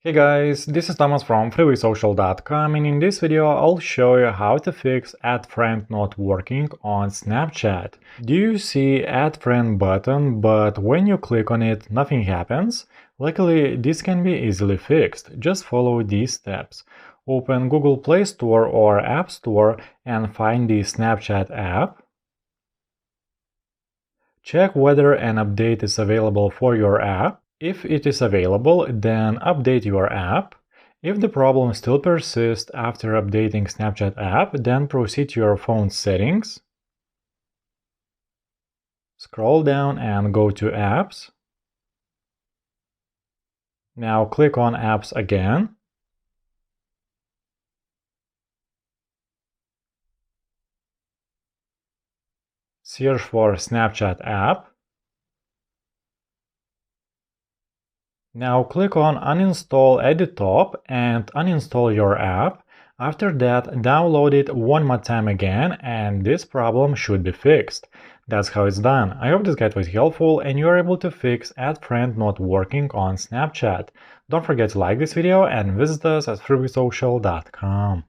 Hey guys, this is Thomas from freewaysocial.com, and in this video I'll show you how to fix Add Friend not working on Snapchat. Do you see Add Friend button, but when you click on it nothing happens? Luckily this can be easily fixed. Just follow these steps. Open Google Play Store or App Store and find the Snapchat app. Check whether an update is available for your app. If it is available, then update your app. If the problem still persists after updating Snapchat app, then proceed to your phone settings. Scroll down and go to Apps. Now click on Apps again. Search for Snapchat app. Now click on Uninstall at the top and uninstall your app. After that, download it one more time again and this problem should be fixed. That's how it's done. I hope this guide was helpful and you are able to fix Add Friend not working on Snapchat. Don't forget to like this video and visit us at freewaysocial.com.